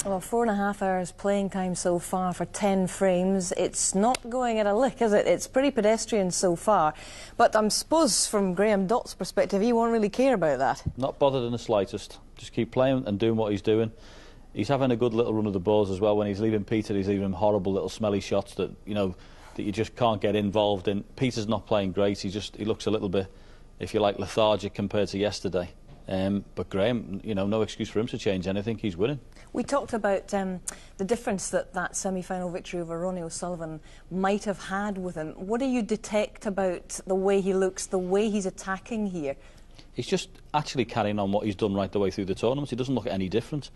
Well, 4.5 hours playing time so far for 10 frames. It's not going at a lick, is it? It's pretty pedestrian so far. But I suppose from Graham Dott's perspective, he won't really care about that. Not bothered in the slightest. Just keep playing and doing what he's doing. He's having a good little run of the balls as well. When he's leaving Peter, he's leaving him horrible little smelly shots that, you know, that you just can't get involved in. Peter's not playing great. He looks a little bit, if you like, lethargic compared to yesterday. But Graham, you know, no excuse for him to change anything. He's winning. We talked about the difference that semi-final victory over Ronnie O'Sullivan might have had with him. What do you detect about the way he looks, the way he's attacking here? He's just actually carrying on what he's done right the way through the tournament. He doesn't look any different.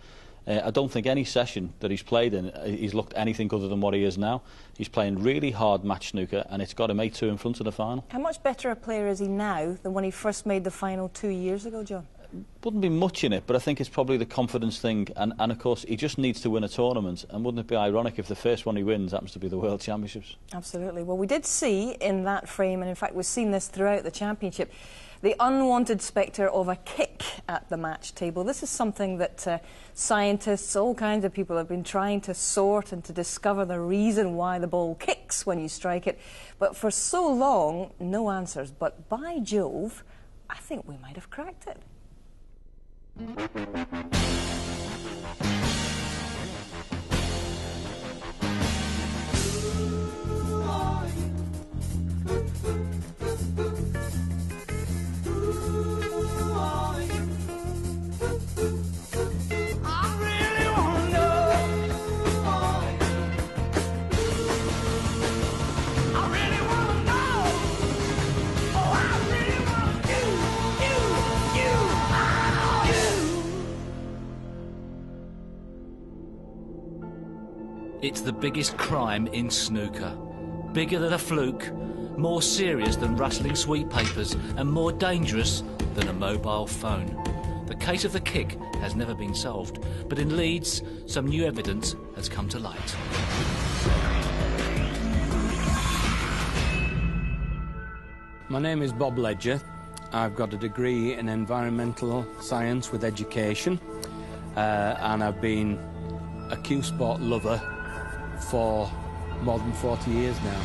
I don't think any session that he's played in, he's looked anything other than what he is now. He's playing really hard match snooker, and it's got him 8-2 in front of the final. How much better a player is he now than when he first made the final 2 years ago, John? Wouldn't be much in it, but I think it's probably the confidence thing, and of course he just needs to win a tournament, and wouldn't it be ironic if the first one he wins happens to be the World Championships? Absolutely. Well, we did see in that frame, and in fact we've seen this throughout the championship, the unwanted spectre of a kick at the match table. This is something that scientists, all kinds of people have been trying to sort and to discover the reason why the ball kicks when you strike it, but for so long no answers. But by Jove, I think we might have cracked it. It's the biggest crime in snooker. Bigger than a fluke, more serious than rustling sweet papers, and more dangerous than a mobile phone. The case of the kick has never been solved, but in Leeds, some new evidence has come to light. My name is Bob Ledger. I've got a degree in environmental science with education, and I've been a cue sport lover for more than 40 years now.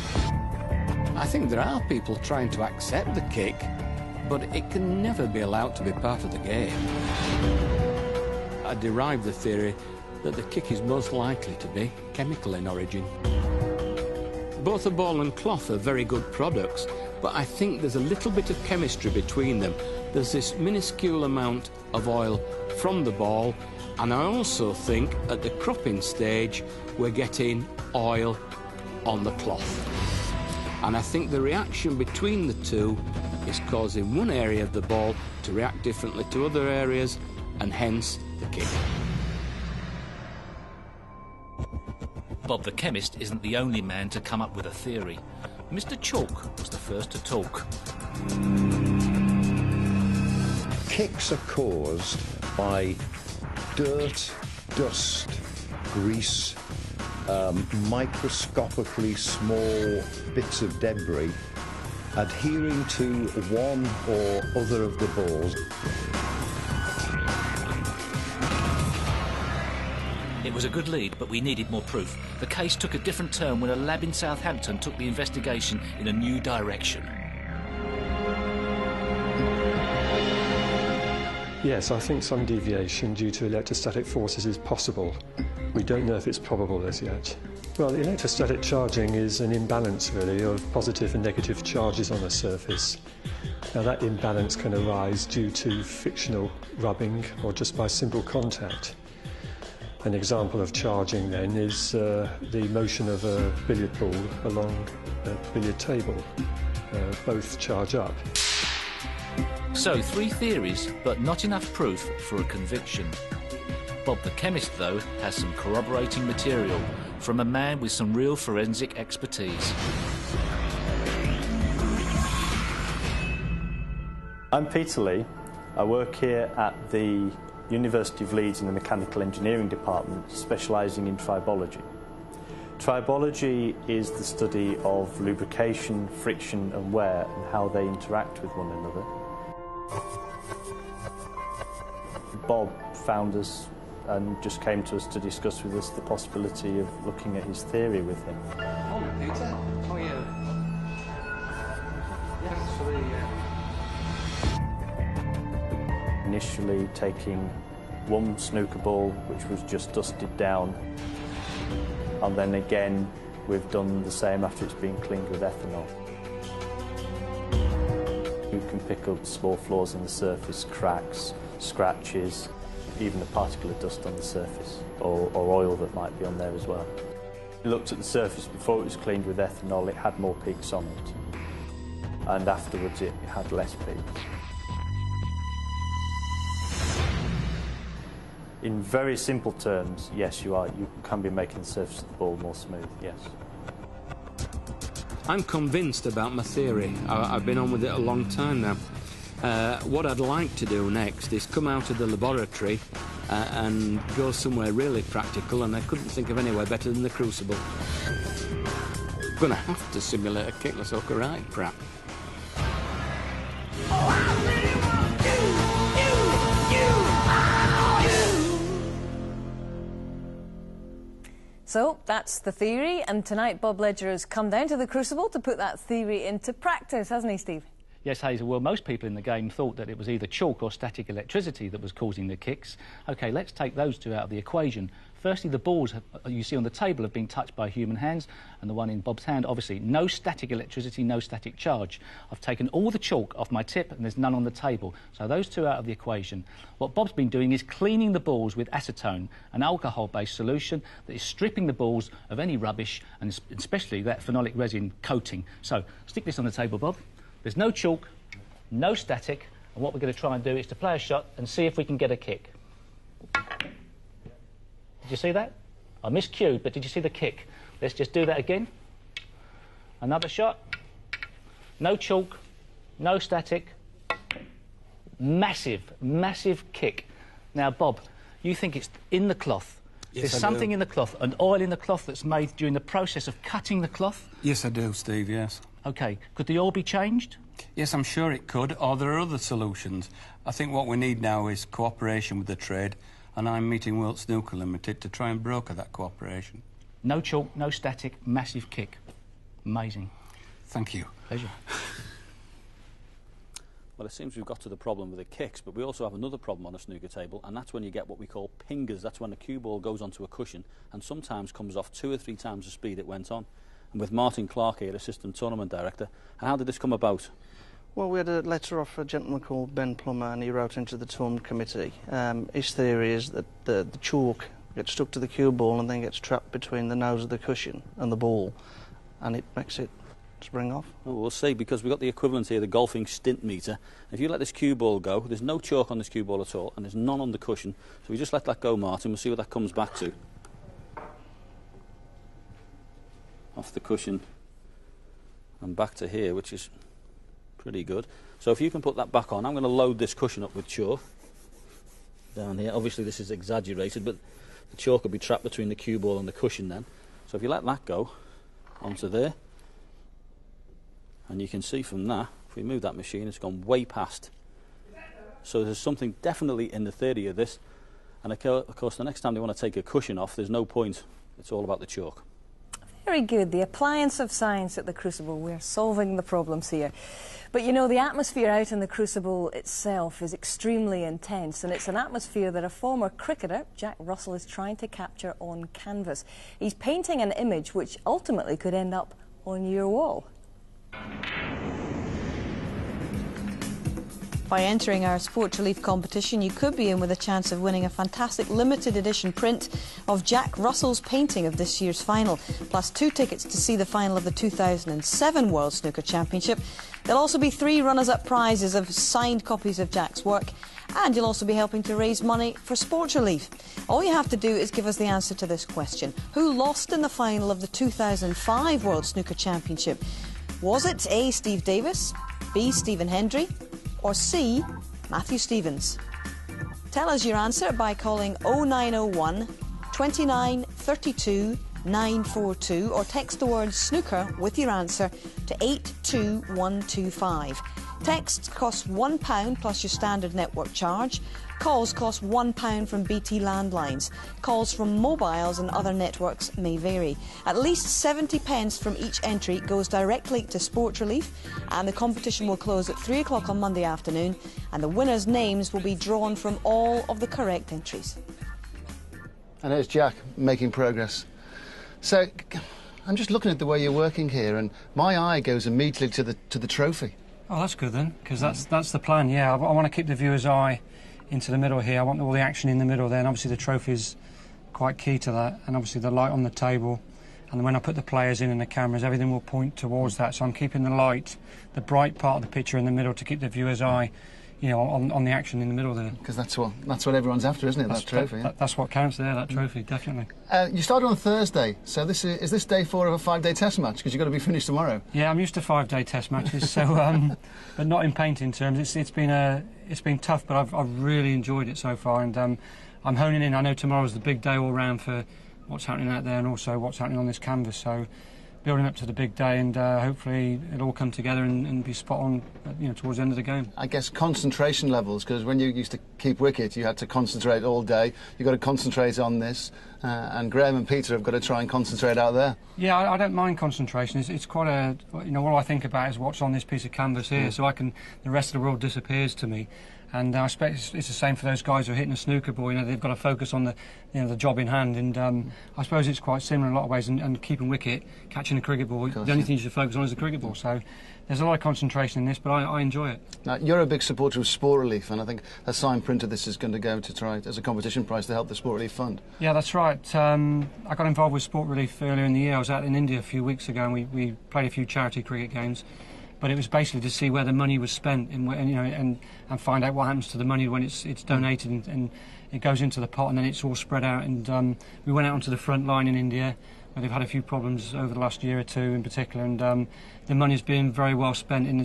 I think there are people trying to accept the kick, but it can never be allowed to be part of the game. I derived the theory that the kick is most likely to be chemical in origin. Both the ball and cloth are very good products, but I think there's a little bit of chemistry between them. There's this minuscule amount of oil from the ball, and I also think at the cropping stage we're getting oil on the cloth. And I think the reaction between the two is causing one area of the ball to react differently to other areas, and hence the kick. Bob the chemist isn't the only man to come up with a theory. Mr. Chalk was the first to talk. Kicks are caused by dirt, dust, grease, microscopically small bits of debris adhering to one or other of the balls. It was a good lead, but we needed more proof. The case took a different turn when a lab in Southampton took the investigation in a new direction. Yes, I think some deviation due to electrostatic forces is possible. We don't know if it's probable as yet. Well, electrostatic charging is an imbalance, really, of positive and negative charges on a surface. Now, that imbalance can arise due to frictional rubbing or just by simple contact. An example of charging, then, is the motion of a billiard ball along a billiard table. Both charge up. So, 3 theories, but not enough proof for a conviction. Bob the chemist, though, has some corroborating material from a man with some real forensic expertise. I'm Peter Lee. I work here at the University of Leeds in the Mechanical Engineering Department, specialising in tribology. Tribology is the study of lubrication, friction and wear and how they interact with one another. Bob found us and just came to us to discuss with us the possibility of looking at his theory with him. Morning, Peter. How are you? Thanks for the... Initially taking one snooker ball which was just dusted down, and then again we've done the same after it's been cleaned with ethanol. You can pick up small flaws in the surface, cracks, scratches, even a particle of dust on the surface, or oil that might be on there as well. We looked at the surface before it was cleaned with ethanol, it had more peaks on it, and afterwards it had less peaks. In very simple terms, yes, you can be making the surface of the ball more smooth, yes. I'm convinced about my theory. I've been on with it a long time now. What I'd like to do next is come out of the laboratory and go somewhere really practical, and I couldn't think of anywhere better than the crucible. I'm going to have to simulate a kick. Let's hook a right, crap. So that's the theory, and tonight Bob Ledger has come down to the Crucible to put that theory into practice, hasn't he, Steve? Yes, Hazel. Well, most people in the game thought that it was either chalk or static electricity that was causing the kicks. OK, let's take those two out of the equation. Firstly, the balls you see on the table have been touched by human hands, and the one in Bob's hand, obviously, no static electricity, no static charge. I've taken all the chalk off my tip, and there's none on the table. So those two out of the equation. What Bob's been doing is cleaning the balls with acetone, an alcohol-based solution that is stripping the balls of any rubbish, and especially that phenolic resin coating. So stick this on the table, Bob. There's no chalk, no static, and what we're going to try and do is to play a shot and see if we can get a kick. Did you see that? I miscued, but did you see the kick? Let's just do that again. Another shot. No chalk, no static. Massive, massive kick. Now, Bob, you think it's in the cloth. Yes, There's something in the cloth, an oil in the cloth that's made during the process of cutting the cloth? Yes, I do, Steve, yes. OK, could the oil be changed? Yes, I'm sure it could, or there are other solutions. I think what we need now is cooperation with the trade, and I'm meeting World Snooker Limited to try and broker that cooperation. No chalk, no static, massive kick. Amazing. Thank you. Pleasure. Well, it seems we've got to the problem with the kicks, but we also have another problem on a snooker table, and that's when you get what we call pingers. That's when the cue ball goes onto a cushion and sometimes comes off 2 or 3 times the speed it went on. And with Martin Clark here, Assistant Tournament Director, and how did this come about? Well, we had a letter off a gentleman called Ben Plummer, and he wrote into the tournament committee. His theory is that the chalk gets stuck to the cue ball and then gets trapped between the nose of the cushion and the ball, and it makes it spring off. Well, we'll see, because we've got the equivalent here, the golfing stint meter. If you let this cue ball go, there's no chalk on this cue ball at all, and there's none on the cushion. So we just let that go, Martin. We'll see what that comes back to. Off the cushion and back to here, which is pretty good. So if you can put that back on, I'm going to load this cushion up with chalk down here. Obviously this is exaggerated, but the chalk will be trapped between the cue ball and the cushion then. So if you let that go onto there, and you can see from that, if we move that machine, it's gone way past. So there's something definitely in the theory of this, and of course the next time they want to take a cushion off, there's no point. It's all about the chalk. Very good. The appliance of science at the Crucible. We're solving the problems here. But you know, the atmosphere out in the Crucible itself is extremely intense, and it's an atmosphere that a former cricketer, Jack Russell, is trying to capture on canvas. He's painting an image which ultimately could end up on your wall. By entering our Sport Relief competition, you could be in with a chance of winning a fantastic limited edition print of Jack Russell's painting of this year's final, plus 2 tickets to see the final of the 2007 World Snooker Championship. There'll also be 3 runners-up prizes of signed copies of Jack's work, and you'll also be helping to raise money for Sport Relief. All you have to do is give us the answer to this question. Who lost in the final of the 2005 World Snooker Championship? Was it A, Steve Davis, B, Stephen Hendry, or C, Matthew Stevens? Tell us your answer by calling 0901 29 32 942 or text the word snooker with your answer to 82125. Texts cost £1 plus your standard network charge. Calls cost £1 from BT landlines. Calls from mobiles and other networks may vary. At least 70 pence from each entry goes directly to Sport Relief, and the competition will close at 3 o'clock on Monday afternoon, and the winners' names will be drawn from all of the correct entries. And there's Jack making progress. So, I'm just looking at the way you're working here, and my eye goes immediately to the trophy. Oh, that's good then, because that's the plan. Yeah, I want to keep the viewer's eye into the middle here. I want all the action in the middle there, and obviously the trophy's quite key to that, and obviously the light on the table, and then when I put the players in and the cameras, everything will point towards that. So I'm keeping the light, the bright part of the picture in the middle to keep the viewer's eye, you know, on the action in the middle there. Because that's what everyone's after, isn't it? That trophy. That's what counts there. That trophy, definitely. You started on Thursday, so is this day 4 of a 5-day test match? Because you've got to be finished tomorrow. Yeah, I'm used to 5-day test matches, so but not in painting terms. It's been tough, but I've really enjoyed it so far, and I'm honing in. I know tomorrow's the big day all round for what's happening out there and also what's happening on this canvas. So building up to the big day, and hopefully it'll all come together and be spot on, you know, towards the end of the game. I guess concentration levels, because when you used to keep wicket, you had to concentrate all day. You've got to concentrate on this, and Graham and Peter have got to try and concentrate out there. Yeah, I don't mind concentration. It's quite a, you know, all I think about is what's on this piece of canvas here. So the rest of the world disappears to me. And I expect it's the same for those guys who are hitting a snooker ball. You know, they've got to focus on the job in hand. And I suppose it's quite similar in a lot of ways. And keeping wicket, catching a cricket ball, the only thing you should focus on is the cricket ball. So there's a lot of concentration in this, but I enjoy it. Now, you're a big supporter of Sport Relief, and I think a signed print of this is going to go to try as a competition prize to help the Sport Relief Fund. Yeah, that's right. I got involved with Sport Relief earlier in the year. I was out in India a few weeks ago, and we played a few charity cricket games. But it was basically to see where the money was spent, and find out what happens to the money when it's donated and it goes into the pot, and then it's all spread out. And we went out onto the front line in India, where they've had a few problems over the last year or two in particular, and the money's being very well spent, and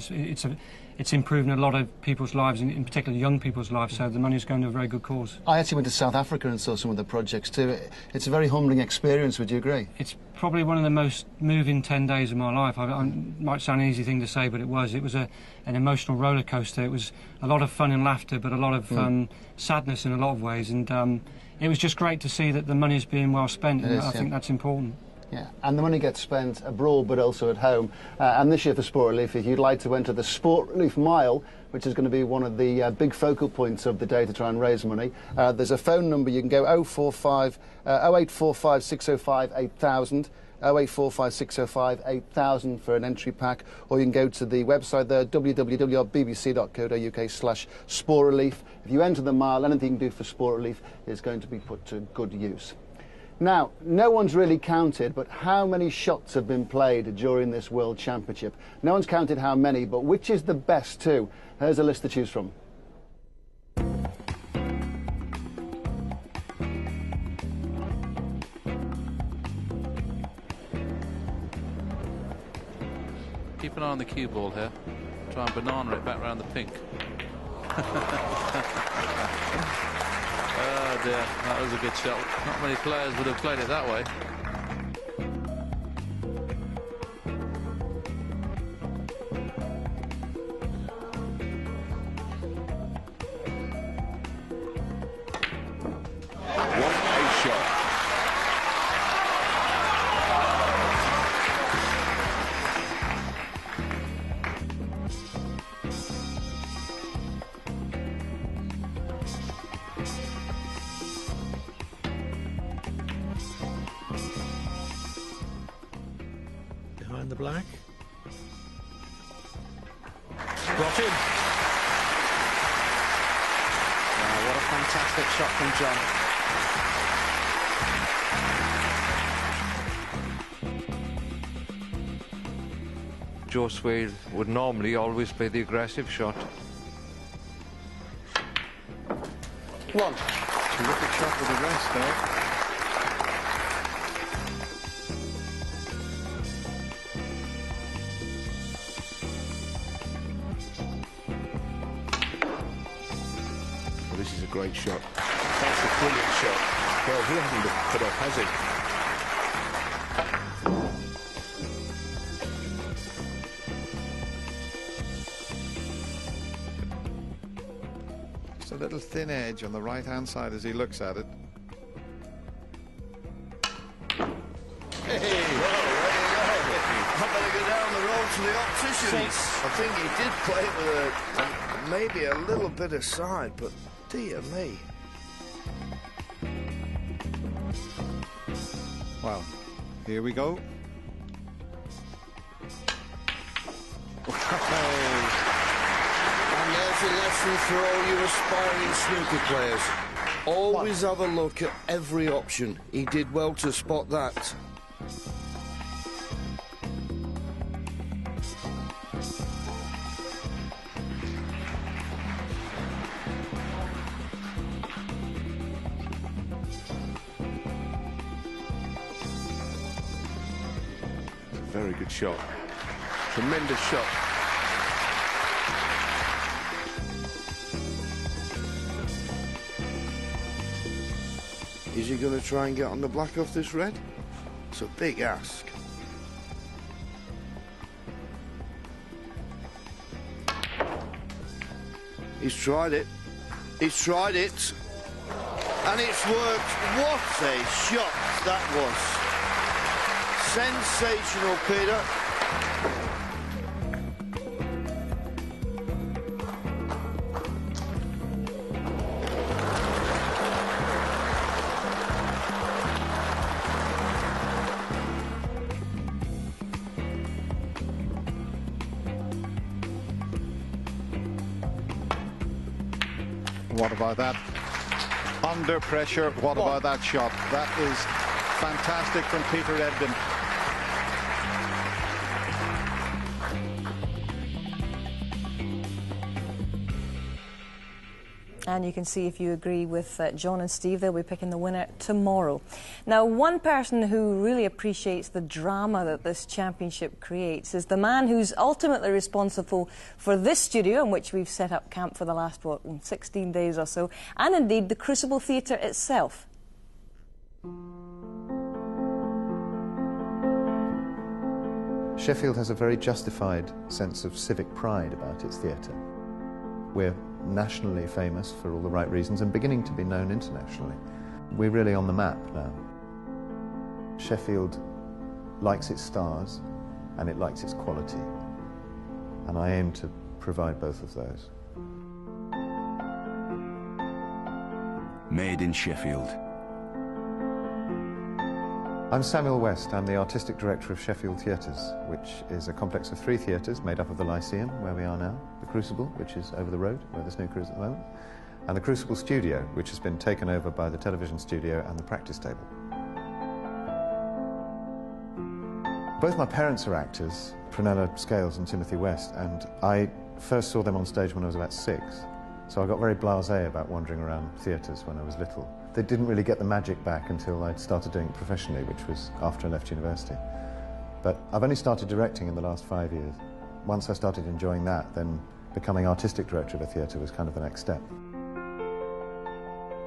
it's improving a lot of people's lives, in particular young people's lives, so the money's going to a very good cause. I actually went to South Africa and saw some of the projects too. It's a very humbling experience, would you agree? It's probably one of the most moving 10 days of my life. I might sound an easy thing to say, but it was an emotional roller coaster. It was a lot of fun and laughter, but a lot of sadness in a lot of ways, and it was just great to see that the money is being well spent, and I think that's important. Yeah, and the money gets spent abroad but also at home. And this year for Sport Relief, if you'd like to enter the Sport Relief Mile, which is going to be one of the big focal points of the day to try and raise money, there's a phone number. You can go 0845 605 8000, 0845 605 8000 for an entry pack, or you can go to the website there, www.bbc.co.uk/Sport Relief. If you enter the mile, anything you can do for Sport Relief is going to be put to good use. Now, no one's really counted, but how many shots have been played during this World Championship? No one's counted how many, but which is the best too? Here's a list to choose from. Keep an eye on the cue ball here. Try and banana it back round the pink. Oh dear, that was a good shot. Not many players would have played it that way. What a shot. Behind the black. Got him. Wow, what a fantastic shot from John. Joe Swade would normally always play the aggressive shot. One. Terrific shot with the rest there. Well, this is a great shot. That's a brilliant shot. Well, he hasn't been put off, has he? little thin edge on the right-hand side as he looks at it. Hey, well, there you go. I better go down the road to the opticians. I think he did play with maybe a little bit of side, but dear me. Well, here we go. And there's a lesson for all you aspiring snooker players. Always have a look at every option. He did well to spot that. Very good shot. Tremendous shot. Is he going to try and get on the black off this red? It's a big ask. He's tried it. He's tried it. And it's worked. What a shot that was. Sensational, Peter. What about that? Under pressure, what about that shot? That is fantastic from Peter Ebden. And you can see if you agree with John and Steve, they'll be picking the winner tomorrow. Now, one person who really appreciates the drama that this championship creates is the man who's ultimately responsible for this studio in which we've set up camp for the last, 16 days or so, and indeed the Crucible Theatre itself. Sheffield has a very justified sense of civic pride about its theatre. We're nationally famous for all the right reasons and beginning to be known internationally. We're really on the map now. Sheffield likes its stars and it likes its quality, and I aim to provide both of those. Made in Sheffield. I'm Samuel West. I'm the artistic director of Sheffield Theatres, which is a complex of 3 theatres made up of the Lyceum, where we are now, the Crucible, which is over the road, where the snooker is at the moment, and the Crucible Studio, which has been taken over by the television studio and the practice table. Both my parents are actors, Prunella Scales and Timothy West, and I first saw them on stage when I was about 6, so I got very blasé about wandering around theatres when I was little. They didn't really get the magic back until I'd started doing it professionally, which was after I left university. But I've only started directing in the last 5 years. Once I started enjoying that, then becoming artistic director of a theatre was kind of the next step.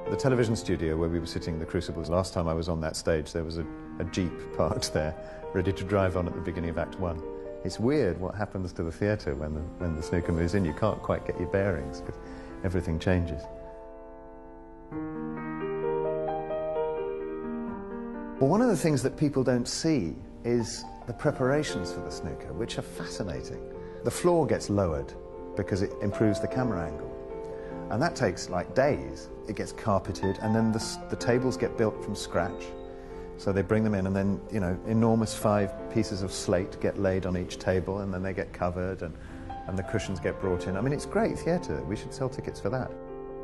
The television studio where we were sitting, the Crucibles, last time I was on that stage, there was a Jeep parked there, ready to drive on at the beginning of Act 1. It's weird what happens to the theatre when the snooker moves in. You can't quite get your bearings because everything changes. Well, one of the things that people don't see is the preparations for the snooker, which are fascinating. The floor gets lowered because it improves the camera angle. And that takes like days. It gets carpeted, and then the tables get built from scratch. So they bring them in, and then, you know, enormous 5 pieces of slate get laid on each table, and then they get covered, and the cushions get brought in. I mean, it's great theatre. We should sell tickets for that.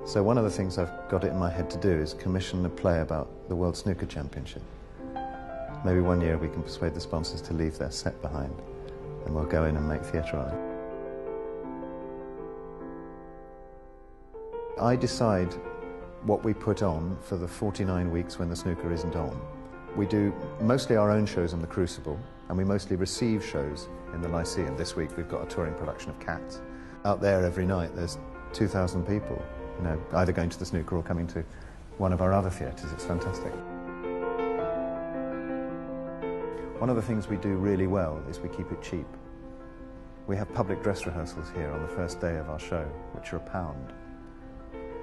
So one of the things I've got it in my head to do is commission a play about the World Snooker Championship. Maybe one year we can persuade the sponsors to leave their set behind, and we'll go in and make theatre on it. I decide what we put on for the 49 weeks when the snooker isn't on. We do mostly our own shows in the Crucible, and we mostly receive shows in the Lyceum. This week we've got a touring production of Cats. Out there every night there's 2,000 people, you know, either going to the snooker or coming to one of our other theatres. It's fantastic. One of the things we do really well is we keep it cheap. We have public dress rehearsals here on the first day of our show, which are £1.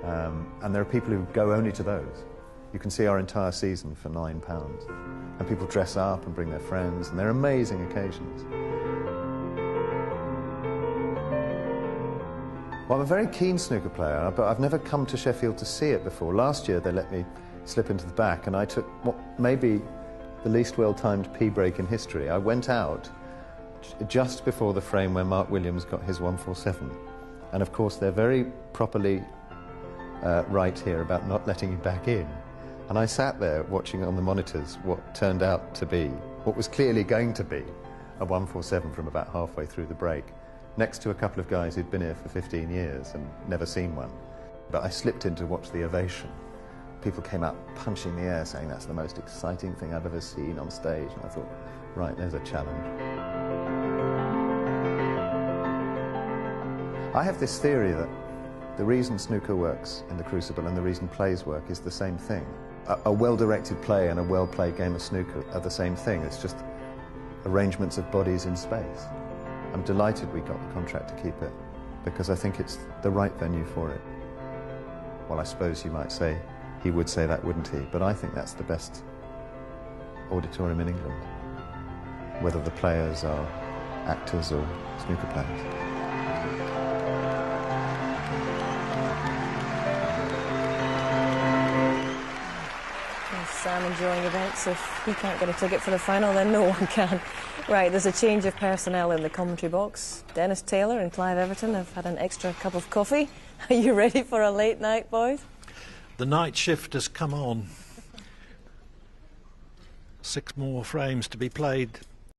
And there are people who go only to those. You can see our entire season for £9. And people dress up and bring their friends, and they're amazing occasions. Well, I'm a very keen snooker player, but I've never come to Sheffield to see it before. Last year they let me slip into the back, and I took what may be the least well-timed pee break in history. I went out just before the frame where Mark Williams got his 147. And of course they're very properly right here about not letting you back in. And I sat there watching on the monitors what turned out to be, what was clearly going to be, a 147 from about halfway through the break, next to a couple of guys who'd been here for 15 years and never seen one. But I slipped in to watch the ovation. People came out punching the air saying that's the most exciting thing I've ever seen on stage. And I thought, right, there's a challenge. I have this theory that the reason snooker works in the Crucible and the reason plays work is the same thing. A well-directed play and a well-played game of snooker are the same thing. It's just arrangements of bodies in space. I'm delighted we got the contract to keep it because I think it's the right venue for it. Well, I suppose you might say, he would say that, wouldn't he? But I think that's the best auditorium in England, whether the players are actors or snooker players. Sam enjoying events. If he can't get a ticket for the final, then no one can. Right, there's a change of personnel in the commentary box. Dennis Taylor and Clive Everton have had an extra cup of coffee. Are you ready for a late night, boys? The night shift has come on. 6 more frames to be played